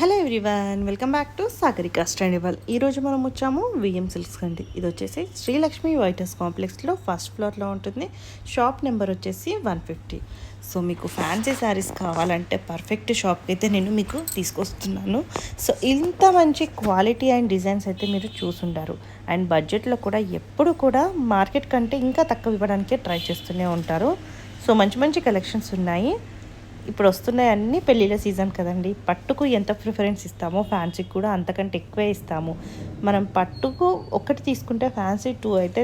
Hello everyone, welcome back to Sagarika స్టాండబుల్. ఈరోజు మనం వచ్చాము విఎం సిల్క్స్ అండి. ఇది వచ్చేసి శ్రీలక్ష్మి వైట్ హౌస్ కాంప్లెక్స్లో ఫస్ట్ ఫ్లోర్లో ఉంటుంది. షాప్ నెంబర్ వచ్చేసి 150. సో మీకు ఫ్యాన్సీ శారీస్ కావాలంటే పర్ఫెక్ట్ షాప్కి అయితే నేను మీకు తీసుకొస్తున్నాను. సో ఇంత మంచి క్వాలిటీ అండ్ డిజైన్స్ అయితే మీరు చూసుంటారు. అండ్ బడ్జెట్లో కూడా ఎప్పుడు కూడా మార్కెట్ కంటే ఇంకా తక్కువ ఇవ్వడానికే ట్రై చేస్తూనే ఉంటారు. సో మంచి మంచి కలెక్షన్స్ ఉన్నాయి. ఇప్పుడు వస్తున్నాయి అన్నీ పెళ్ళిళ్ళ సీజన్ కదండి. పట్టుకు ఎంత ప్రిఫరెన్స్ ఇస్తామో ఫ్యాన్సీకి కూడా అంతకంటే ఎక్కువే ఇస్తాము. మనం పట్టుకు ఒకటి తీసుకుంటే ఫ్యాన్సీ 2 అయితే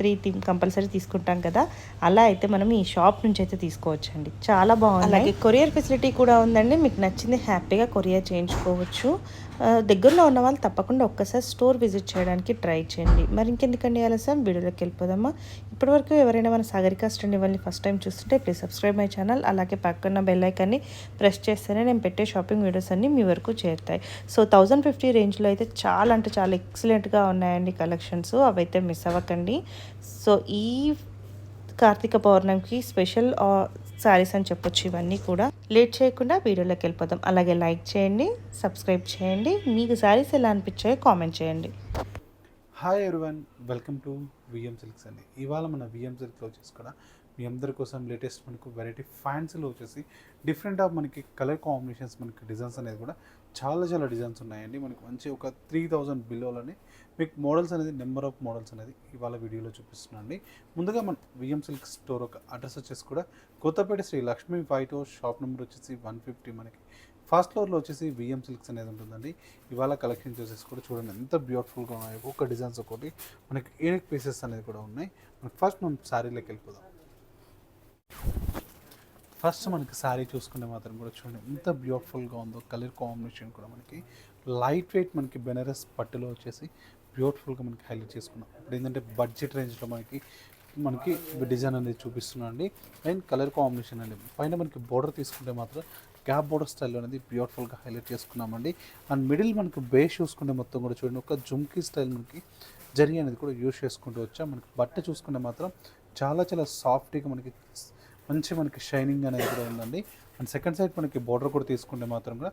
3 కంపల్సరీ తీసుకుంటాం కదా. అలా అయితే మనం ఈ షాప్ నుంచి అయితే తీసుకోవచ్చండి. చాలా బాగుంది. అలాగే కొరియర్ ఫెసిలిటీ కూడా ఉందండి. మీకు నచ్చింది హ్యాపీగా కొరియర్ చేయించుకోవచ్చు. దగ్గరలో ఉన్న వాళ్ళు తప్పకుండా ఒక్కసారి స్టోర్ విజిట్ చేయడానికి ట్రై చేయండి. మరి ఇంకెందుకండి ఆలస్యం, వీడియోలోకి వెళ్ళిపోదామా. ఇప్పటివరకు ఎవరైనా మన సాగరిక స్టాండబుల్ని ఫస్ట్ టైం చూస్తుంటే ప్లీజ్ సబ్స్క్రైబ్ మై ఛానల్. అలాగే పక్కన బెల్ ఐకాన్ని ప్రెస్ చేస్తేనే నేను పెట్టే షాపింగ్ వీడియోస్ అన్నీ మీ వరకు చేరుతాయి. సో 1050 రేంజ్లో అయితే చాలా అంటే చాలా ఎక్సలెంట్గా ఉన్నాయండి కలెక్షన్స్. అవైతే మిస్ అవ్వకండి. సో ఈ కార్తీక పౌర్ణమికి స్పెషల్ శారీస్ అని చెప్పొచ్చు ఇవన్నీ కూడా. లేట్ చేయకుండా వీడియోలోకి వెళ్ళిపోదాం. అలాగే లైక్ చేయండి, సబ్స్క్రైబ్ చేయండి. మీకు శారీస్ ఎలా అనిపించాయో కామెంట్ చేయండి. Hi everyone, welcome to VM silks అండి. ఇవాళ మన విఎం సిల్క్స్లో వచ్చేసి కూడా మీ అందరి కోసం లేటెస్ట్ మనకు వెరైటీ ఫ్యాన్సీలో వచ్చేసి డిఫరెంట్ ఆఫ్ మనకి కలర్ కాంబినేషన్స్, మనకి డిజైన్స్ అనేది కూడా చాలా డిజైన్స్ ఉన్నాయండి. మనకి మంచి ఒక 3000 బిలోలని మీకు మోడల్స్ అనేది నెంబర్ ఆఫ్ మోడల్స్ అనేది ఇవాళ వీడియోలో చూపిస్తున్నాను అండి. ముందుగా మన విఎం సిల్క్ స్టోర్ ఒక అడ్రస్ వచ్చేసి కూడా Kothapeta Shri Lakshmi white house, shop number వచ్చేసి 150. మనకి ఫస్ట్ ఫ్లోర్లో వచ్చేసి విఎం సిల్క్స్ అనేది ఉంటుందండి. ఇవాళ కలెక్షన్ చూసేసి కూడా చూడండి ఎంత బ్యూటిఫుల్గా ఉన్నాయి. ఒక్కొక్క డిజైన్స్ ఒకటి మనకి యూనిక్ పీసెస్ అనేది కూడా ఉన్నాయి. మనకి ఫస్ట్ మనం శారీలోకి వెళ్ళిపోదాం. ఫస్ట్ మనకి శారీ చూసుకుంటే మాత్రం కూడా చూడండి ఎంత బ్యూటిఫుల్గా ఉందో. కలర్ కాంబినేషన్ కూడా మనకి లైట్ వెయిట్ మనకి బెనారస్ పట్టులో వచ్చేసి బ్యూటిఫుల్గా మనకి హైలైట్ చేసుకున్నాం. ఇప్పుడు ఏంటంటే బడ్జెట్ రేంజ్లో మనకి డిజైన్ అనేది చూపిస్తున్నాం అండి. అండ్ కలర్ కాంబినేషన్ అండి. పైన మనకి బోర్డర్ తీసుకుంటే మాత్రం గ్యాప్ బోర్డర్ స్టైల్ అనేది బ్యూటిఫుల్గా హైలైట్ చేసుకున్నామండి. అండ్ మిడిల్ మనకి బేస్ చూసుకుంటే మొత్తం కూడా చూడండి ఒక జుమ్కీ స్టైల్ మనకి జరీ అనేది కూడా యూజ్ చేసుకుంటూ వచ్చాం. మనకి బట్ట చూసుకుంటే మాత్రం చాలా సాఫ్ట్గా మనకి షైనింగ్ అనేది కూడా ఉందండి. అండ్ సెకండ్ సైడ్ మనకి బోర్డర్ కూడా తీసుకుంటే మాత్రం కూడా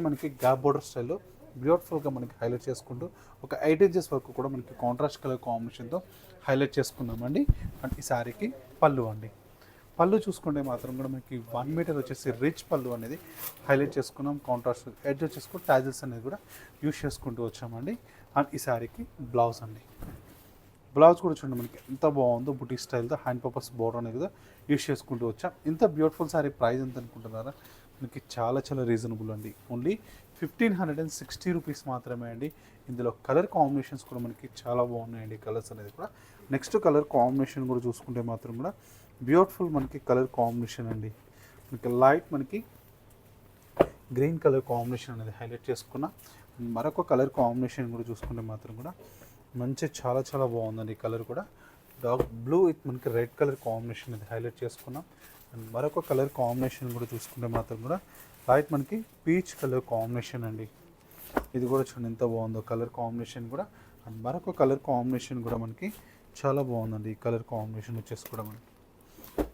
మనకి గ్యాప్ బోర్డర్ స్టైల్లో బ్యూటిఫుల్గా మనకి హైలైట్ చేసుకుంటూ ఒక 8 ఇంచెస్ వరకు కూడా మనకి కాంట్రాస్ట్ కలర్ కాంబినేషన్తో హైలైట్ చేసుకున్నామండి. అండ్ ఈ శారీకి పళ్ళు అండి. పళ్ళు చూసుకుంటే మాత్రం కూడా మనకి 1 మీటర్ వచ్చేసి రిచ్ పళ్ళు అనేది హైలైట్ చేసుకున్నాం. కాంట్రాస్ట్ ఎడ్జ్ వచ్చేసుకుని టాజిల్స్ అనేది కూడా యూజ్ చేసుకుంటూ వచ్చామండి. అండ్ ఈ శారీకి బ్లౌజ్ అండి. బ్లౌజ్ కూడా చూడండి మనకి ఎంత బాగుందో. బుటీ స్టైల్తో హ్యాండ్ పర్పస్ బోర్డర్ అనేది కూడా యూజ్ చేసుకుంటూ వచ్చాం. ఇంత బ్యూటిఫుల్ శారీ ప్రైస్ ఎంత అనుకుంటున్నారా? మనకి చాలా రీజనబుల్ అండి. ఓన్లీ 1560 రూపీస్ మాత్రమే అండి. ఇందులో కలర్ కాంబినేషన్స్ కూడా మనకి చాలా బాగున్నాయండి. కలర్స్ అనేది కూడా నెక్స్ట్ కలర్ కాంబినేషన్ కూడా చూసుకుంటే మాత్రం కూడా బ్యూటిఫుల్ మనకి కలర్ కాంబినేషన్ అండి. మనకి లైట్ మనకి గ్రీన్ కలర్ కాంబినేషన్ అనేది హైలైట్ చేసుకున్న మరొక కలర్ కాంబినేషన్ కూడా చూసుకుంటే మాత్రం కూడా మంచి చాలా బాగుందండి. కలర్ కూడా డార్క్ బ్లూ విత్ మనకి రెడ్ కలర్ కాంబినేషన్ అనేది హైలైట్ చేసుకున్నాం. అండ్ మరొక కలర్ కాంబినేషన్ కూడా చూసుకుంటే మాత్రం కూడా లైట్ మనకి పీచ్ కలర్ కాంబినేషన్ అండి. ఇది కూడా చూడండి ఎంత బాగుందో కలర్ కాంబినేషన్ కూడా. అండ్ మరొక కలర్ కాంబినేషన్ కూడా మనకి చాలా బాగుందండి. ఈ కలర్ కాంబినేషన్ వచ్చేసి కూడా మనకి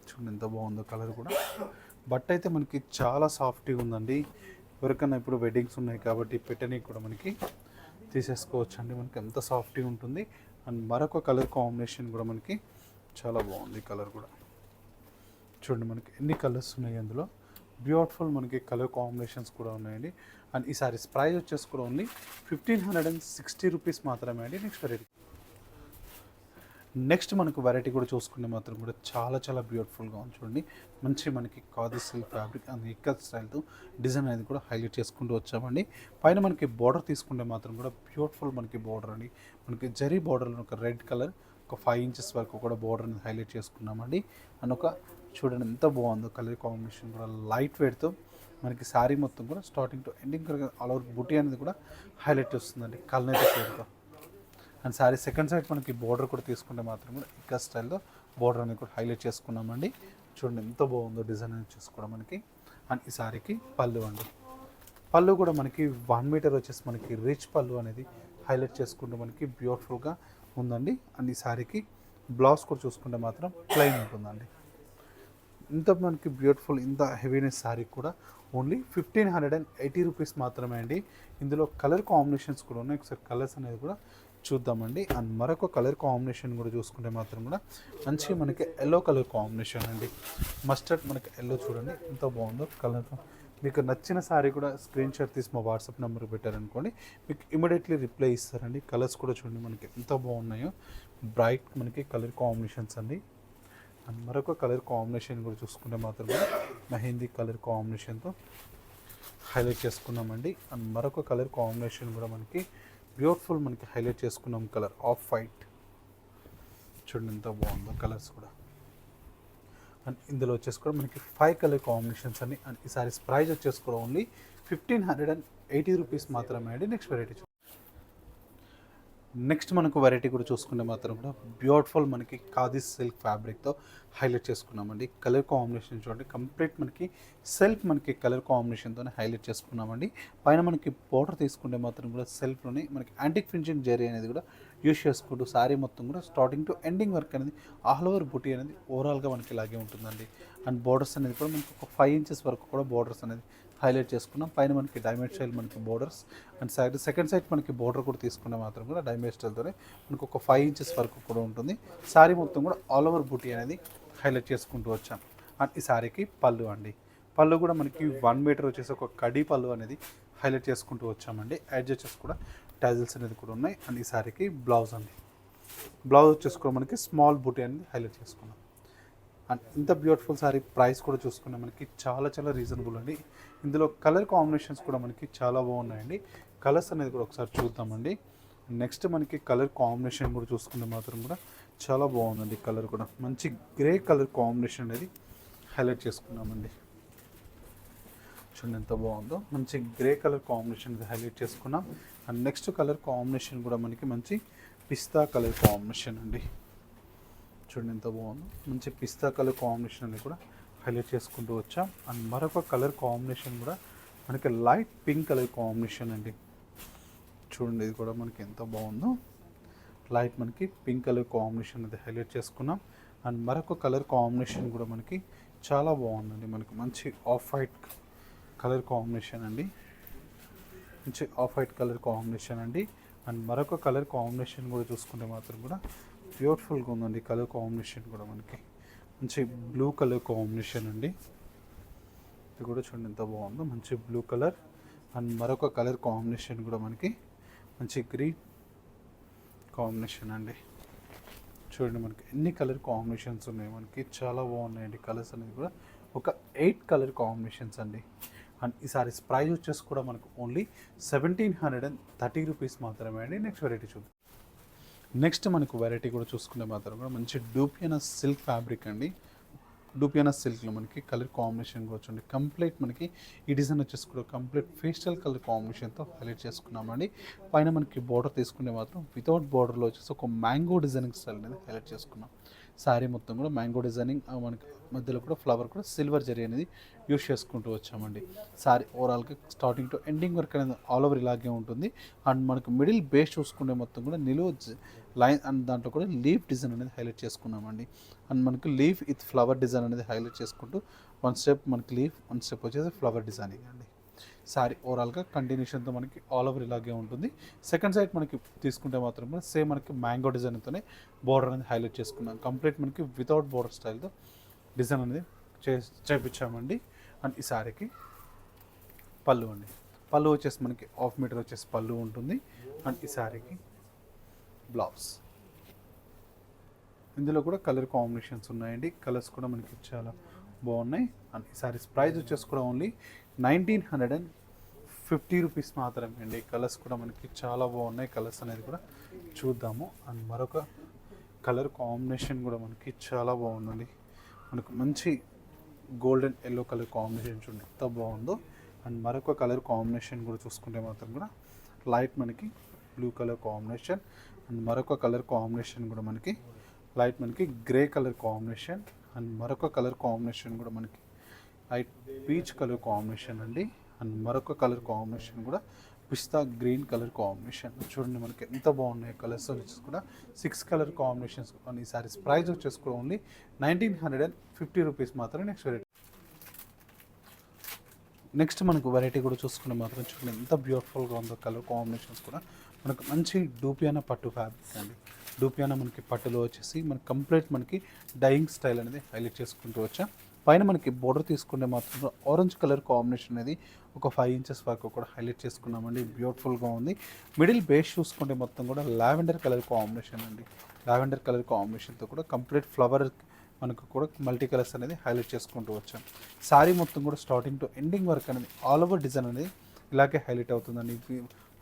చూడండి ఎంత బాగుందో కలర్ కూడా. బట్ అయితే మనకి చాలా సాఫ్ట్గా ఉందండి. ఎవరికైనా ఇప్పుడు వెడ్డింగ్స్ ఉన్నాయి కాబట్టి పెట్టడానికి కూడా మనకి తీసేసుకోవచ్చు అండి. మనకి ఎంత సాఫ్ట్గా ఉంటుంది. అండ్ మరొక కలర్ కాంబినేషన్ కూడా మనకి చాలా బాగుంది. కలర్ కూడా చూడండి మనకి ఎన్ని కలర్స్ ఉన్నాయి అందులో. బ్యూటిఫుల్ మనకి కలర్ కాంబినేషన్స్ కూడా ఉన్నాయండి. అండ్ ఈ సారీస్ ప్రైస్ వచ్చేసి కూడా ఓన్లీ 1560 రూపీస్ మాత్రమే అండి. నెక్స్ట్ మనకు వెరైటీ కూడా చూసుకుంటే మాత్రం కూడా చాలా బ్యూటిఫుల్గా ఉంది. చూడండి మంచి మనకి khadi silk fabric and ikkat స్టైల్తో డిజైన్ అనేది కూడా హైలైట్ చేసుకుంటూ వచ్చామండి. పైన మనకి బార్డర్ తీసుకుంటే మాత్రం కూడా బ్యూటిఫుల్ మనకి బార్డర్ అండి. మనకి జరీ బార్డర్లో ఒక రెడ్ కలర్ ఒక 5 ఇంచెస్ వరకు కూడా బార్డర్ అనేది హైలైట్ చేసుకున్నామండి. అండ్ ఒక చూడండి ఎంత బాగుందో కలర్ కాంబినేషన్ కూడా లైట్ వెయిట్తో మనకి శారీ మొత్తం కూడా starting to ending all over బుటీ అనేది కూడా హైలైట్ వస్తుందండి కల్నేత షేడ్తో. అండ్ శారీ సెకండ్ సైడ్ మనకి బోర్డర్ కూడా తీసుకుంటే మాత్రం కూడా ఇంకా స్టైల్లో బోర్డర్ అనేది కూడా హైలైట్ చేసుకున్నామండి. చూడండి ఎంత బాగుందో డిజైన్ అనేది చేసుకోవడం మనకి. అండ్ ఈ శారీకి పళ్ళు అండి. పళ్ళు కూడా మనకి 1 మీటర్ వచ్చేసి మనకి రిచ్ పళ్ళు అనేది హైలైట్ చేసుకుంటూ మనకి బ్యూటిఫుల్గా ఉందండి. అండ్ ఈ శారీకి బ్లౌజ్ కూడా చూసుకుంటే మాత్రం ప్లెయిన్ ఉంటుందండి. ఇంత మనకి బ్యూటిఫుల్ ఇంత హెవీనెస్ శారీ కూడా ఓన్లీ 1580 రూపీస్ మాత్రమే అండి. ఇందులో కలర్ కాంబినేషన్స్ కూడా ఉన్నాయి, ఒకసారి కలర్స్ అనేది కూడా చూద్దామండి. అండ్ మరొక కలర్ కాంబినేషన్ కూడా చూసుకుంటే మాత్రం కూడా మంచి మనకి ఎల్లో కలర్ కాంబినేషన్ అండి. మస్టర్డ్ మనకి ఎల్లో చూడండి ఎంత బాగుందో కలర్. మీకు నచ్చిన సారీ కూడా స్క్రీన్ షాట్ తీసి మా వాట్సాప్ నెంబర్ పెట్టారనుకోండి, మీకు ఇమీడియట్లీ రిప్లై ఇస్తారండి. కలర్స్ కూడా చూడండి మనకి ఎంత బాగున్నాయో, బ్రైట్ మనకి కలర్ కాంబినేషన్స్ అండి. అండ్ మరొక కలర్ కాంబినేషన్ కూడా చూసుకుంటే మాత్రం మెహందీ కలర్ కాంబినేషన్తో హైలైట్ చేసుకున్నామండి. అండ్ మరొక కలర్ కాంబినేషన్ కూడా మనకి బ్యూటిఫుల్ మనకి హైలైట్ చేసుకున్నాం కలర్ ఆఫ్ వైట్. చూడండి ఎంత బాగుందో కలర్స్ కూడా. అండ్ ఇందులో వచ్చేసి కూడా మనకి 5 కలర్ కాంబినేషన్స్ అండి. అండ్ ఈ సారీస్ ప్రైస్ వచ్చేసి కూడా ఓన్లీ 1580 రూపీస్ మాత్రమే అండి. నెక్స్ట్ వెరైటీ నెక్స్ట్ మనకు వెరైటీ కూడా చూసుకుంటే మాత్రం కూడా బ్యూటిఫుల్ మనకి ఖాదీ సిల్క్ ఫ్యాబ్రిక్తో హైలైట్ చేసుకున్నామండి. కలర్ కాంబినేషన్ చూడండి కంప్లీట్ మనకి సెల్ఫ్ మనకి కలర్ కాంబినేషన్తోనే హైలైట్ చేసుకున్నామండి. పైన మనకి బోర్డర్ తీసుకుంటే మాత్రం కూడా సెల్ఫ్లోనే మనకి యాంటిక్ ఫినిషింగ్ జరీ అనేది కూడా యూస్ చేసుకుంటూ శారీ మొత్తం కూడా స్టార్టింగ్ టు ఎండింగ్ వర్క్ అనేది ఆల్ ఓవర్ బుటీ అనేది ఓవరాల్గా మనకి ఇలాగే ఉంటుందండి. అండ్ బోర్డర్స్ అనేది కూడా మనకి ఒక 5 ఇంచెస్ వరకు కూడా బోర్డర్స్ అనేది హైలైట్ చేసుకున్నాం. పైన మనకి డైమండ్ స్టైల్ మనకి బోర్డర్స్ అండ్ సెకండ్ సైడ్ మనకి బోర్డర్ కూడా తీసుకున్న మాత్రం కూడా డైమండ్ స్టైల్తోనే మనకు ఒక 5 ఇంచెస్ వరకు కూడా ఉంటుంది. శారీ మొత్తం కూడా ఆల్ ఓవర్ బూటీ అనేది హైలైట్ చేసుకుంటూ వచ్చాం. అండ్ ఈ శారీకి పళ్ళు అండి, పళ్ళు కూడా మనకి 1 మీటర్ వచ్చేసి ఒక కడీ పళ్ళు అనేది హైలైట్ చేసుకుంటూ వచ్చామండి. ఎడ్జెస్ కూడా టాజిల్స్ అనేది కూడా ఉన్నాయి. అండ్ ఈ శారీకి బ్లౌజ్ అండి, బ్లౌజ్ వచ్చేసి కూడా మనకి స్మాల్ బూటీ అనేది హైలైట్ చేసుకున్నాం. అండ్ ఇంత బ్యూటిఫుల్ సారీ ప్రైస్ కూడా చూసుకున్నాం మనకి చాలా చాలా రీజనబుల్ అండి. ఇందులో కలర్ కాంబినేషన్స్ కూడా మనకి చాలా బాగున్నాయండి. కలర్స్ అనేది కూడా ఒకసారి చూద్దామండి. నెక్స్ట్ మనకి కలర్ కాంబినేషన్ కూడా చూసుకుంటే మాత్రం కూడా చాలా బాగుందండి. కలర్ కూడా మంచి గ్రే కలర్ కాంబినేషన్ అనేది హైలైట్ చేసుకున్నామండి. చూడండి ఎంత బాగుందో, మంచి గ్రే కలర్ కాంబినేషన్ హైలైట్ చేసుకున్నాం. అండ్ నెక్స్ట్ కలర్ కాంబినేషన్ కూడా మనకి మంచి పిస్తా కలర్ కాంబినేషన్ అండి. చూడండి ఎంత బాగుందో, మంచి పిస్తా కలర్ కాంబినేషన్ అనేది కూడా హైలైట్ చేసుకుంటూ వచ్చాం. అండ్ మరొక కలర్ కాంబినేషన్ కూడా మనకి లైట్ పింక్ కలర్ కాంబినేషన్ అండి. చూడండి ఇది కూడా మనకి ఎంత బాగుందో, లైట్ మనకి పింక్ కలర్ కాంబినేషన్ అనేది హైలైట్ చేసుకున్నాం. అండ్ మరొక కలర్ కాంబినేషన్ కూడా మనకి చాలా బాగుందండి. మనకి మంచి ఆఫ్ వైట్ కలర్ కాంబినేషన్ అండి, మంచి ఆఫ్ వైట్ కలర్ కాంబినేషన్ అండి. అండ్ మరొక కలర్ కాంబినేషన్ కూడా చూసుకుంటే మాత్రం కూడా బ్యూటిఫుల్గా ఉందండి. కలర్ కాంబినేషన్ కూడా మనకి మంచి బ్లూ కలర్ కాంబినేషన్ అండి. ఇది కూడా చూడండి ఎంత బాగుందో, మంచి బ్లూ కలర్. అండ్ మరొక కలర్ కాంబినేషన్ కూడా మనకి మంచి గ్రీన్ కాంబినేషన్ అండి. చూడండి మనకి ఎన్ని కలర్ కాంబినేషన్స్ ఉన్నాయి, మనకి చాలా బాగున్నాయండి. కలర్స్ అనేది కూడా ఒక 8 కలర్ కాంబినేషన్స్ అండి. అండ్ ఈ సారీస్ ప్రైస్ వచ్చేసి కూడా మనకు ఓన్లీ 1730 రూపీస్ మాత్రమే అండి. నెక్స్ట్ వెరైటీ చూద్దాం. నెక్స్ట్ మనకు వెరైటీ కూడా చూసుకుంటే మాత్రం కూడా మంచి డూపియానా సిల్క్ ఫ్యాబ్రిక్ అండి. డూపియానా సిల్క్లో మనకి కలర్ కాంబినేషన్ కూడా చూడండి కంప్లీట్ మనకి ఈ డిజైన్ వచ్చేసి కూడా కంప్లీట్ ఫేస్టల్ కలర్ కాంబినేషన్తో హైలైట్ చేసుకున్నామండి. పైన మనకి బోర్డర్ తీసుకుంటే మాత్రం వితౌట్ బోర్డర్లో వచ్చేసి ఒక మ్యాంగో డిజైనింగ్ స్టైల్ అనేది హైలైట్ చేసుకున్నాం. శారీ మొత్తం కూడా మ్యాంగో డిజైనింగ్, మనకి మధ్యలో కూడా ఫ్లవర్ కూడా సిల్వర్ జరీ అనేది యూస్ చేసుకుంటూ వచ్చామండి. శారీ ఓవరాల్గా స్టార్టింగ్ టు ఎండింగ్ వరకు అనేది ఆల్ ఓవర్ ఇలాగే ఉంటుంది. అండ్ మనకు మిడిల్ బేస్ చూసుకుంటే మొత్తం కూడా నిలువ లైన్ అండ్ దాంట్లో కూడా లీఫ్ డిజైన్ అనేది హైలైట్ చేసుకున్నామండి. అండ్ మనకి లీఫ్ విత్ ఫ్లవర్ డిజైన్ అనేది హైలైట్ చేసుకుంటూ వన్ స్టెప్ మనకి లీఫ్, వన్ స్టెప్ వచ్చేసి ఫ్లవర్ డిజైనింగ్ అండి. శారీ ఓవరాల్గా కంటిన్యూషన్తో మనకి ఆల్ ఓవర్ ఇలాగే ఉంటుంది. సెకండ్ సైడ్ మనకి తీసుకుంటే మాత్రం కూడా సేమ్ మనకి మ్యాంగో డిజైన్తోనే బోర్డర్ అనేది హైలైట్ చేసుకున్నాం. కంప్లీట్ మనకి వితౌట్ బోర్డర్ స్టైల్తో డిజైన్ అనేది చేపించామండి. అండ్ ఈ శారీకి పళ్ళు అండి, పళ్ళు వచ్చేసి మనకి 1/2 మీటర్ వచ్చేసి పళ్ళు ఉంటుంది. అండ్ ఈ శారీకి బ్లౌజ్. ఇందులో కూడా కలర్ కాంబినేషన్స్ ఉన్నాయండి. కలర్స్ కూడా మనకి చాలా బాగున్నాయి. అండ్ ఈ సారీస్ ప్రైస్ వచ్చేసి కూడా ఓన్లీ 1950 రూపీస్ మాత్రమే అండి. కలర్స్ కూడా మనకి చాలా బాగున్నాయి. కలర్స్ అనేది కూడా చూద్దాము. అండ్ మరొక కలర్ కాంబినేషన్ కూడా మనకి చాలా బాగుందండి. మనకు మంచి గోల్డెన్ ఎల్లో కలర్ కాంబినేషన్ చూడండి ఎంత బాగుందో. అండ్ మరొక కలర్ కాంబినేషన్ కూడా చూసుకుంటే మాత్రం కూడా లైట్ మనకి బ్లూ కలర్ కాంబినేషన్. అండ్ మరొక కలర్ కాంబినేషన్ కూడా మనకి లైట్ మనకి గ్రే కలర్ కాంబినేషన్. అండ్ మరొక కలర్ కాంబినేషన్ కూడా మనకి లైట్ పీచ్ కలర్ కాంబినేషన్ అండి. అండ్ మరొక కలర్ కాంబినేషన్ కూడా పిస్తా గ్రీన్ కలర్ కాంబినేషన్. చూడండి మనకి ఎంత బాగున్నాయి కలర్స్ వచ్చేసి కూడా 6 కలర్ కాంబినేషన్స్. ఈ సారీస్ ప్రైస్ వచ్చేసి కూడా ఓన్లీ 1950 రూపీస్ మాత్రమే. నెక్స్ట్ వెరైటీ నెక్స్ట్ మనకు వెరైటీ కూడా చూసుకుంటే మాత్రం చూడండి ఎంత బ్యూటిఫుల్గా ఉందో కలర్ కాంబినేషన్స్ కూడా మనకు మంచి డూపియానా పట్టు ఫ్యాబ్రిక్ అండి. డూపియానా మనకి పట్టులో వచ్చేసి మనకి కంప్లీట్ మనకి డైయింగ్ స్టైల్ అనేది హైలైట్ చేసుకుంటూ వచ్చాం. పైన మనకి బోర్డర్ తీసుకుంటే మాత్రం ఆరెంజ్ కలర్ కాంబినేషన్ అనేది ఒక 5 ఇంచెస్ వరకు కూడా హైలైట్ చేసుకున్నామండి. బ్యూటిఫుల్గా ఉంది. మిడిల్ బేస్ చూసుకుంటే మొత్తం కూడా లావెండర్ కలర్ కాంబినేషన్ అండి. లావెండర్ కలర్ కాంబినేషన్తో కూడా కంప్లీట్ ఫ్లవర్ మనకు కూడా మల్టీ కలర్స్ అనేది హైలైట్ చేసుకుంటూ వచ్చాం. శారీ మొత్తం కూడా స్టార్టింగ్ టు ఎండింగ్ వరకు అనేది ఆల్ ఓవర్ డిజైన్ అనేది ఇలాగే హైలైట్ అవుతుందండి.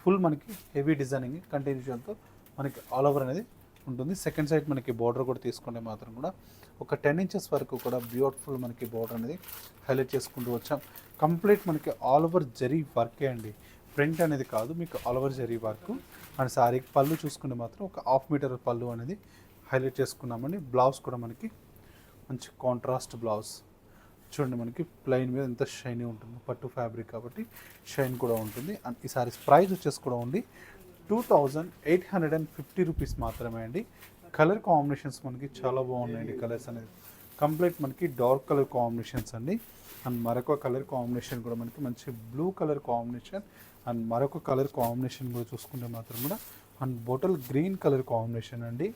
ఫుల్ మనకి హెవీ డిజైనింగ్ కంటిన్యూషన్తో మనకి ఆల్ ఓవర్ అనేది ఉంటుంది. సెకండ్ సైడ్ మనకి బార్డర్ కూడా తీసుకుంటే మాత్రం కూడా ఒక 10 ఇంచెస్ వరకు కూడా బ్యూటిఫుల్ మనకి బార్డర్ అనేది హైలైట్ చేసుకుంటూ వచ్చాం. కంప్లీట్ మనకి ఆల్ ఓవర్ జరీ వర్కే అండి. ప్రింట్ అనేది కాదు, మీకు all over zari work. And శారీకి పళ్ళు చూసుకుంటే మాత్రం ఒక 1/2 మీటర్ పళ్ళు అనేది హైలైట్ చేసుకున్నామండి. బ్లౌజ్ కూడా మనకి మంచి కాంట్రాస్ట్ బ్లౌజ్ చూడండి. మనకి ప్లెయిన్ మీద ఎంత షైనీ ఉంటుంది, పట్టు ఫ్యాబ్రిక్ కాబట్టి షైన్ కూడా ఉంటుంది. అండ్ ఈ సారీస్ ప్రైస్ వచ్చేసి కూడా ఉంది 2850 రూపీస్ మాత్రమే అండి. కలర్ కాంబినేషన్స్ మనకి చాలా బాగున్నాయండి. కలర్స్ అనేది కంప్లీట్ మనకి డార్క్ కలర్ కాంబినేషన్స్ అండి. అండ్ మరొక కలర్ కాంబినేషన్ కూడా మనకి మంచి బ్లూ కలర్ కాంబినేషన్. అండ్ మరొక కలర్ కాంబినేషన్ కూడా చూసుకుంటే మాత్రం కూడా and bottle green colour combination అండి.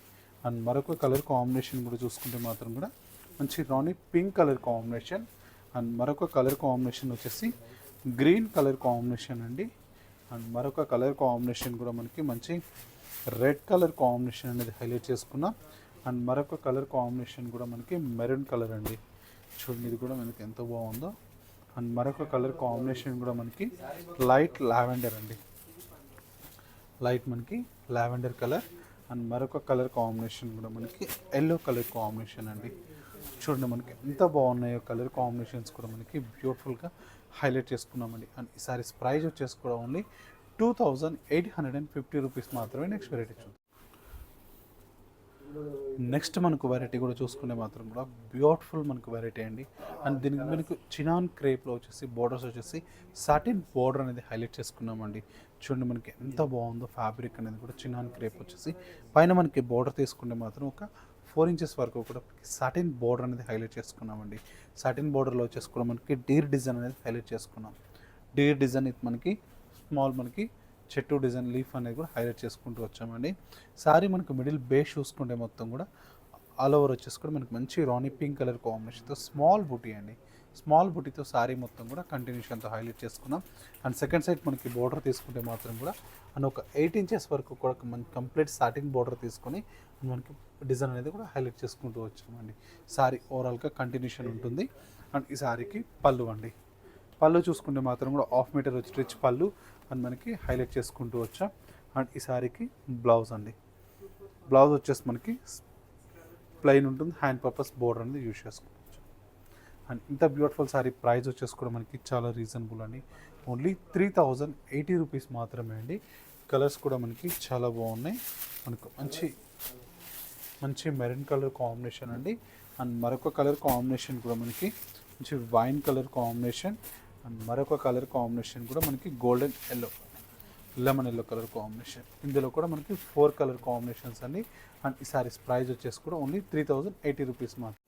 అండ్ మరొక కలర్ కాంబినేషన్ కూడా చూసుకుంటే మాత్రం కూడా మంచి రాణి పింక్ కలర్ కాంబినేషన్. అండ్ మరొక కలర్ కాంబినేషన్ వచ్చేసి గ్రీన్ కలర్ కాంబినేషన్ అండి. అండ్ మరొక కలర్ కాంబినేషన్ కూడా మనకి మంచి రెడ్ కలర్ కాంబినేషన్ అనేది హైలైట్ చేసుకున్నాం. అండ్ మరొక కలర్ కాంబినేషన్ కూడా మనకి మెరూన్ కలర్ అండి. చూడండి ఇది కూడా మనకి ఎంత బాగుందో. అండ్ మరొక కలర్ కాంబినేషన్ కూడా మనకి లైట్ లావెండర్ అండి. లైట్ మనకి లావెండర్ కలర్. అండ్ మరొక కలర్ కాంబినేషన్ కూడా మనకి ఎల్లో కలర్ కాంబినేషన్ అండి. చూడండి మనకి ఎంత బాగున్నాయో కలర్ కాంబినేషన్స్ కూడా మనకి బ్యూటిఫుల్గా హైలైట్ చేసుకున్నామండి. అండ్ ఈ సారీస్ ప్రైస్ వచ్చేసి కూడా ఓన్లీ 2850 రూపీస్ మాత్రమే. నెక్స్ట్ వెరైటీ చూద్దాం. నెక్స్ట్ మనకు వెరైటీ కూడా చూసుకుంటే మాత్రం కూడా బ్యూటిఫుల్ మనకు వెరైటీ అండి. అండ్ దీనికి మనకు చినాన్ క్రేప్లో వచ్చేసి బోర్డర్స్ వచ్చేసి సాటిన్ బోర్డర్ అనేది హైలైట్ చేసుకున్నామండి. చూడండి మనకి ఎంత బాగుందో ఫ్యాబ్రిక్ అనేది కూడా చినాన్ క్రేప్ వచ్చేసి పైన మనకి బోర్డర్ తీసుకుంటే మాత్రం ఒక 4 ఇంచెస్ వరకు కూడా సాటిన్ బోర్డర్ అనేది హైలైట్ చేసుకున్నామండి. సాటిన్ బోర్డర్లో వచ్చేసి కూడా మనకి డీర్ డిజైన్ అనేది హైలైట్ చేసుకున్నాం. డీర్ డిజైన్ ఇది మనకి స్మాల్ మనకి చెట్టు డిజైన్ లీఫ్ అనేది కూడా హైలైట్ చేసుకుంటూ వచ్చామండి. సారీ మనకు మిడిల్ బేస్ చూసుకుంటే మొత్తం కూడా ఆల్ ఓవర్ వచ్చేసి కూడా మనకి మంచి రాణి పింక్ కలర్ కాంబినేషన్తో స్మాల్ బుటీ అండి. స్మాల్ బుటీతో సారీ మొత్తం కూడా కంటిన్యూషన్తో హైలైట్ చేసుకున్నాం. అండ్ సెకండ్ సైడ్ మనకి బోర్డర్ తీసుకుంటే మాత్రం కూడా అండ్ ఒక 8 ఇంచెస్ వరకు కూడా మనకి కంప్లీట్ సాటిన్ బోర్డర్ తీసుకొని మనకి డిజైన్ అనేది కూడా హైలైట్ చేసుకుంటూ వచ్చామండి. సారీ ఓవరాల్గా కంటిన్యూషన్ ఉంటుంది. అండ్ ఈ సారీకి పళ్ళు అండి. పళ్ళు చూసుకుంటే మాత్రం కూడా 1/2 మీటర్ వచ్చి రిచ్ పళ్ళు అని మనకి హైలైట్ చేసుకుంటూ వచ్చాం. అండ్ ఈ సారీకి బ్లౌజ్ అండి. బ్లౌజ్ వచ్చేసి మనకి ప్లెయిన్ ఉంటుంది. హ్యాండ్ పర్పస్ బోర్డర్ అనేది యూజ్ చేసుకోవచ్చు. అండ్ ఇంత బ్యూటిఫుల్ సారీ ప్రైస్ వచ్చేసి కూడా మనకి చాలా రీజనబుల్ అండి. ఓన్లీ 3080 రూపీస్ మాత్రమే అండి. కలర్స్ కూడా మనకి చాలా బాగున్నాయి. మనకు మంచి మంచి మెరూన్ కలర్ కాంబినేషన్ అండి. అండ్ మరొక కలర్ కాంబినేషన్ కూడా మనకి మంచి వైన్ కలర్ కాంబినేషన్. అండ్ మరొక కలర్ కాంబినేషన్ కూడా మనకి golden yellow, lemon yellow colour combination. ఇందులో కూడా మనకి 4 కలర్ కాంబినేషన్స్ అండి. అండ్ ఈ సారీస్ ప్రైస్ వచ్చేసి కూడా ఓన్లీ 3080 రూపీస్ మాత్రం.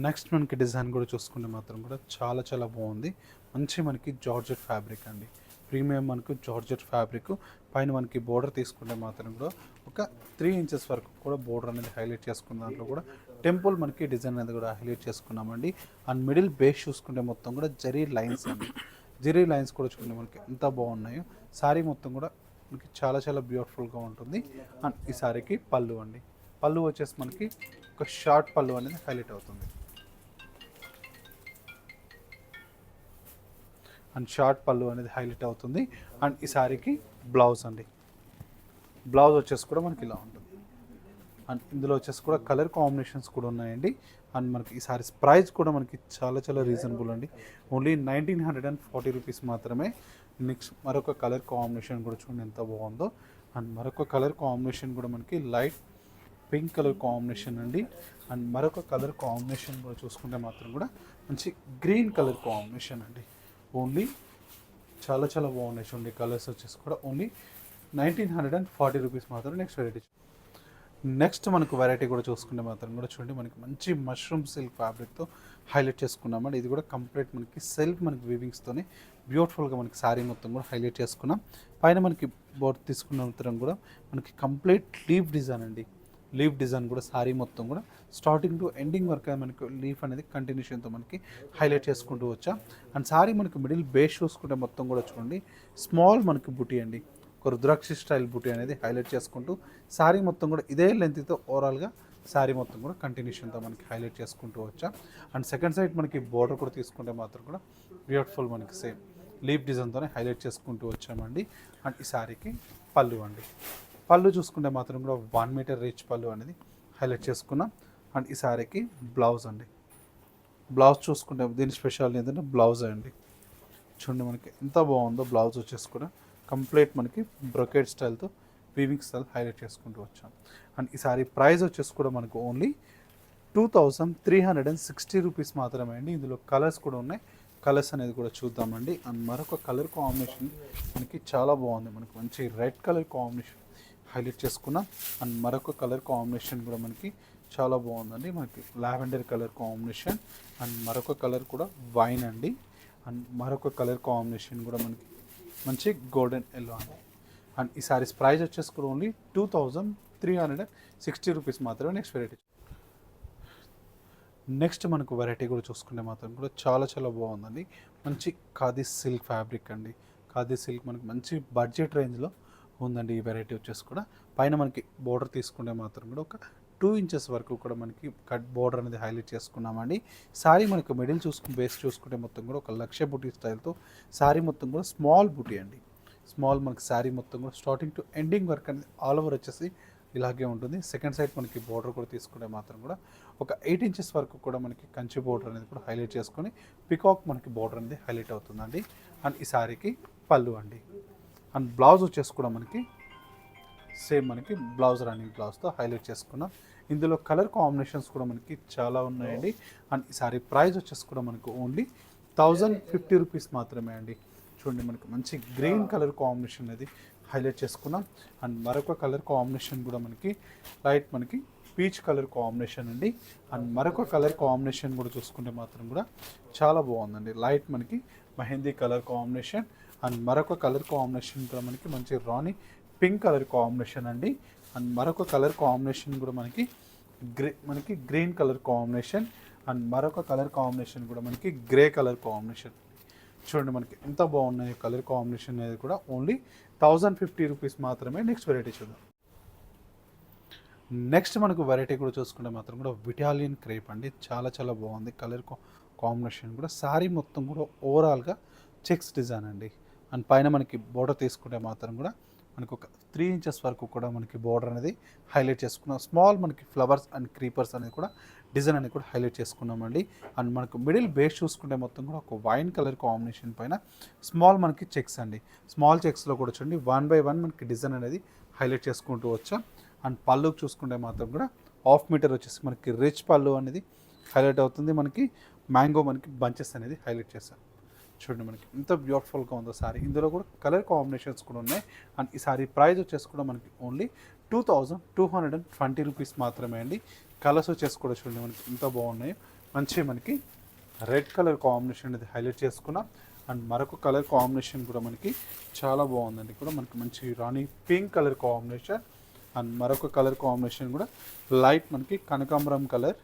నెక్స్ట్ మనకి డిజైన్ కూడా చూసుకుంటే మాత్రం కూడా చాలా చాలా బాగుంది. మంచి మనకి జార్జెట్ ఫ్యాబ్రిక్ అండి. ప్రీమియం మనకు జార్జెట్ ఫ్యాబ్రిక్. పైన మనకి బోర్డర్ తీసుకుంటే మాత్రం కూడా ఒక 3 ఇంచెస్ వరకు కూడా బోర్డర్ అనేది హైలైట్ చేసుకున్న దాంట్లో కూడా టెంపుల్ మనకి డిజైన్ అనేది కూడా హైలైట్ చేసుకున్నామండి. అండ్ మిడిల్ బేస్ చూసుకుంటే మొత్తం కూడా జరీ లైన్స్ అండి. జరీ లైన్స్ కూడా చూడండి మనకి ఎంత బాగున్నాయో. శారీ మొత్తం కూడా మనకి చాలా చాలా బ్యూటిఫుల్గా ఉంటుంది. అండ్ ఈ శారీకి పళ్ళు అండి. పళ్ళు వచ్చేసి మనకి ఒక షార్ట్ పళ్ళు అనేది హైలైట్ అవుతుంది. అండ్ షార్ట్ పళ్ళు అనేది హైలైట్ అవుతుంది. అండ్ ఈ శారీకి బ్లౌజ్ అండి. బ్లౌజ్ వచ్చేసి కూడా మనకి ఇలా ఉంటుంది. అండ్ ఇందులో వచ్చేసి కూడా కలర్ కాంబినేషన్స్ కూడా ఉన్నాయండి. అండ్ మనకి ఈ సారీస్ ప్రైస్ కూడా మనకి చాలా చాలా రీజనబుల్ అండి. ఓన్లీ 1940 రూపీస్ మాత్రమే. నెక్స్ట్ మరొక కలర్ కాంబినేషన్ కూడా చూడండి ఎంత బాగుందో. అండ్ మరొక కలర్ కాంబినేషన్ కూడా మనకి లైట్ పింక్ కలర్ కాంబినేషన్ అండి. అండ్ మరొక కలర్ కాంబినేషన్ కూడా చూసుకుంటే మాత్రం కూడా మంచి గ్రీన్ కలర్ కాంబినేషన్ అండి. ఓన్లీ చాలా చాలా బాగున్నాయి చూడండి. కలర్స్ వచ్చేసి కూడా ఓన్లీ 1940 రూపీస్ మాత్రం. నెక్స్ట్ వెరైటీ నెక్స్ట్ మనకు వెరైటీ కూడా చూసుకుంటే మాత్రం కూడా చూడండి మనకి మంచి మష్రూమ్ సిల్క్ ఫ్యాబ్రిక్తో హైలైట్ చేసుకున్నామండి. ఇది కూడా కంప్లీట్ మనకి సెల్ఫ్ మనకి వీవింగ్స్తోనే బ్యూటిఫుల్గా మనకి శారీ మొత్తం కూడా హైలైట్ చేసుకున్నాం. పైన మనకి బోర్డ్ తీసుకున్న ఉత్తరం కూడా మనకి కంప్లీట్ లీఫ్ డిజైన్ అండి. లీఫ్ డిజైన్ కూడా శారీ మొత్తం కూడా స్టార్టింగ్ టు ఎండింగ్ వరకు మనకి లీఫ్ అనేది కంటిన్యూషన్తో మనకి హైలైట్ చేసుకుంటూ వచ్చాం. అండ్ శారీ మనకి మిడిల్ బేస్ చూసుకుంటే మొత్తం కూడా చూడండి స్మాల్ మనకి బుటీ అండి, ఒక రుద్రాక్షి స్టైల్ బుటీ అనేది హైలైట్ చేసుకుంటూ శారీ మొత్తం కూడా ఇదే లెంత్తో ఓవరాల్గా శారీ మొత్తం కూడా కంటిన్యూషన్తో మనకి హైలైట్ చేసుకుంటూ వచ్చాం. అండ్ సెకండ్ సైడ్ మనకి బోర్డర్ కూడా తీసుకుంటే మాత్రం కూడా బ్యూటిఫుల్ మనకి సేమ్ లీఫ్ డిజైన్తోనే హైలైట్ చేసుకుంటూ వచ్చామండి. అండ్ ఈ శారీకి పళ్ళు అండి, పళ్ళు చూసుకుంటే మాత్రం కూడా 1 మీటర్ రీచ్ పళ్ళు అనేది హైలైట్ చేసుకున్నాం. అండ్ ఈ శారీకి బ్లౌజ్ అండి, బ్లౌజ్ చూసుకుంటే దీని స్పెషాలిటీ ఏంటంటే బ్లౌజ్ అండి. చూడండి మనకి ఎంత బాగుందో బ్లౌజ్ వచ్చేసి కూడా కంప్లీట్ మనకి బ్రొకేట్ స్టైల్తో వీవింగ్ స్టైల్ హైలైట్ చేసుకుంటూ వచ్చాం. అండ్ ఈ సారీ ప్రైస్ వచ్చేసి కూడా మనకు ఓన్లీ 2360 రూపీస్ మాత్రమే అండి. ఇందులో కలర్స్ కూడా ఉన్నాయి, కలర్స్ అనేది కూడా చూద్దామండి. అండ్ మరొక కలర్ కాంబినేషన్ మనకి చాలా బాగుంది, మనకి మంచి రెడ్ కలర్ కాంబినేషన్ హైలైట్ చేసుకున్నాం. అండ్ మరొక కలర్ కాంబినేషన్ కూడా మనకి చాలా బాగుందండి, మనకి లావెండర్ కలర్ కాంబినేషన్. అండ్ మరొక కలర్ కూడా వైన్ అండి. అండ్ మరొక కలర్ కాంబినేషన్ కూడా మనకి మంచి గోల్డెన్ ఎల్లో అండి. అండ్ ఈ సారీస్ ప్రైస్ వచ్చేసి కూడా ఓన్లీ 2360 రూపీస్ మాత్రమే. నెక్స్ట్ మనకు వెరైటీ కూడా చూసుకుంటే మాత్రం కూడా చాలా చాలా బాగుందండి, మంచి ఖాదీ సిల్క్ ఫ్యాబ్రిక్ అండి. ఖాదీ సిల్క్ మనకి మంచి బడ్జెట్ రేంజ్లో ఉందండి. ఈ వెరైటీ వచ్చేసి కూడా పైన మనకి బోర్డర్ తీసుకుంటే మాత్రం కూడా ఒక 2 ఇంచెస్ వరకు కూడా మనకి కట్ బోర్డర్ అనేది హైలైట్ చేసుకున్నామండి. శారీ మనకి మిడిల్ బేస్ చూసుకుంటే మొత్తం కూడా ఒక లక్ష బుటీ స్టైల్తో శారీ మొత్తం కూడా స్మాల్ బుటీ అండి. స్మాల్ మనకి శారీ మొత్తం కూడా స్టార్టింగ్ టు ఎండింగ్ వర్క్ అనేది ఆల్ ఓవర్ వచ్చేసి ఇలాగే ఉంటుంది. సెకండ్ సైడ్ మనకి బోర్డర్ కూడా తీసుకుంటే మాత్రం కూడా ఒక 8 ఇంచెస్ వరకు కూడా మనకి కంచి బోర్డర్ అనేది కూడా హైలైట్ చేసుకొని పికాక్ మనకి బోర్డర్ అనేది హైలైట్ అవుతుందండి. అండ్ ఈ శారీకి పళ్ళు అండి. అండ్ బ్లౌజ్ వచ్చేసి కూడా మనకి సేమ్ మనకి బ్లౌజ్ రన్నింగ్ బ్లౌజ్తో హైలైట్ చేసుకున్నాం. ఇందులో కలర్ కాంబినేషన్స్ కూడా మనకి చాలా ఉన్నాయండి. అండ్ ఈ సారీ ప్రైస్ వచ్చేసి కూడా మనకు ఓన్లీ 1050 రూపీస్ మాత్రమే అండి. చూడండి మనకి మంచి గ్రీన్ కలర్ కాంబినేషన్ అనేది హైలైట్ చేసుకున్నాం. అండ్ మరొక కలర్ కాంబినేషన్ కూడా మనకి లైట్ మనకి పీచ్ కలర్ కాంబినేషన్ అండి. అండ్ మరొక కలర్ కాంబినేషన్ కూడా చూసుకుంటే మాత్రం కూడా చాలా బాగుందండి, లైట్ మనకి మెహందీ కలర్ కాంబినేషన్. అండ్ మరొక కలర్ కాంబినేషన్ కూడా మనకి మంచి రాణి పింక్ కలర్ కాంబినేషన్ అండి. అండ్ మరొక కలర్ కాంబినేషన్ కూడా మనకి గ్రీన్ కలర్ కాంబినేషన్. అండ్ మరొక కలర్ కాంబినేషన్ కూడా మనకి గ్రే కలర్ కాంబినేషన్. చూడండి మనకి ఎంత బాగున్నాయి కలర్ కాంబినేషన్ అనేది కూడా ఓన్లీ 1050 రూపీస్ మాత్రమే. నెక్స్ట్ వెరైటీ చూద్దాం. నెక్స్ట్ మనకు వెరైటీ కూడా చూసుకుంటే మాత్రం కూడా విటాలియన్ క్రేప్ అండి, చాలా చాలా బాగుంది కలర్ కాంబినేషన్ కూడా. శారీ మొత్తం కూడా ఓవరాల్గా చెక్స్ డిజైన్ అండి. అండ్ పైన మనకి బోర్డర్ తీసుకుంటే మాత్రం కూడా మనకు ఒక 3 ఇంచెస్ వరకు కూడా మనకి బోర్డర్ అనేది హైలైట్ చేసుకున్నాం. స్మాల్ మనకి ఫ్లవర్స్ అండ్ క్రీపర్స్ అనేది కూడా డిజైన్ అనేది కూడా హైలైట్ చేసుకున్నామండి. అండ్ మనకు మిడిల్ బేస్ చూసుకుంటే మొత్తం కూడా ఒక వైన్ కలర్ కాంబినేషన్ పైన స్మాల్ మనకి చెక్స్ అండి. స్మాల్ చెక్స్లో కూడా చూడండి 1 బై 1 మనకి డిజైన్ అనేది హైలైట్ చేసుకుంటూ వచ్చాం. అండ్ పళ్ళుకి చూసుకుంటే మాత్రం కూడా 1/2 మీటర్ వచ్చేసి మనకి రిచ్ పళ్ళు అనేది హైలైట్ అవుతుంది. మనకి మ్యాంగో మనకి బంచెస్ అనేది హైలైట్ చేశాం. చూడండి మనకి ఎంత బ్యూటిఫుల్గా ఉందో సారీ. ఇందులో కూడా కలర్ కాంబినేషన్స్ కూడా ఉన్నాయి. అండ్ ఈ సారీ ప్రైస్ వచ్చేసి కూడా మనకి ఓన్లీ 2220 రూపీస్ మాత్రమే అండి. కలర్స్ వచ్చేసి కూడా చూడండి మనకి ఎంత బాగున్నాయి, మంచి మనకి రెడ్ కలర్ కాంబినేషన్ అనేది హైలైట్ చేసుకున్నాం. అండ్ మరొక కలర్ కాంబినేషన్ కూడా మనకి చాలా బాగుందండి, కూడా మనకి మంచి రాణి పింక్ కలర్ కాంబినేషన్. అండ్ మరొక కలర్ కాంబినేషన్ కూడా లైట్ మనకి కనకాంబరం కలర్.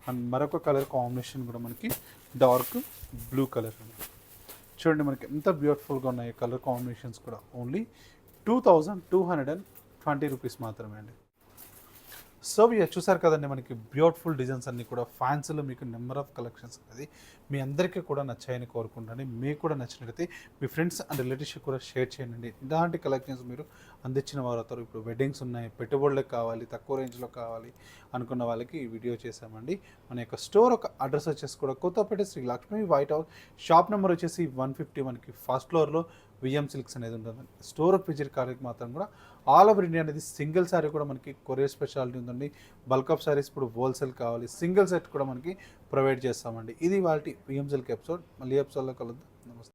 అండ్ మరొక కలర్ కాంబినేషన్ కూడా మనకి డార్క్ బ్లూ కలర్ అండి. చూడండి మనకి ఎంత బ్యూటిఫుల్గా ఉన్నాయి కలర్ కాంబినేషన్స్ కూడా. ఓన్లీ 2220 రూపీస్ మాత్రమే అండి. సో ఇక చూసారు కదండి, మనకి బ్యూటిఫుల్ డిజైన్స్ అన్నీ కూడా ఫ్యాన్సీలో మీకు నెంబర్ ఆఫ్ కలెక్షన్స్ అనేది మీ అందరికీ కూడా నచ్చాయని కోరుకుంటాను. మీకు కూడా నచ్చినట్లయితే మీ ఫ్రెండ్స్ అండ్ రిలేటివ్స్కి కూడా షేర్ చేయండి. ఇలాంటి కలెక్షన్స్ మీరు అందించిన వారు అవుతారు. ఇప్పుడు వెడ్డింగ్స్ ఉన్నాయి, పెట్టుబడులకు కావాలి, తక్కువ రేంజ్లో కావాలి అనుకున్న వాళ్ళకి ఈ వీడియో చేసామండి. మన యొక్క స్టోర్ ఒక అడ్రస్ వచ్చేసి కూడా Kothapeta Shri Lakshmi white house, shop number వచ్చేసి 150, మనకి ఫస్ట్ ఫ్లోర్లో విఎం సిల్క్స్ అనేది ఉంటుందండి. స్టోర్ ఆఫ్ విజిట్ కార్యకి మాత్రం కూడా ఆల్ ఓవర్ ఇండియా అనేది సింగిల్ శారీ కూడా మనకి కొరియర్ స్పెషాలిటీ ఉందండి. బల్క్ ఆఫ్ శారీస్ ఇప్పుడు హోల్సేల్ కావాలి, సింగిల్ సెట్ కూడా మనకి ప్రొవైడ్ చేస్తామండి. ఇది వాళ్ళ విఎం సిల్క్ ఎపిసోడ్. మళ్ళీ ఎపిసోడ్లో కలుద్దాం. నమస్తే.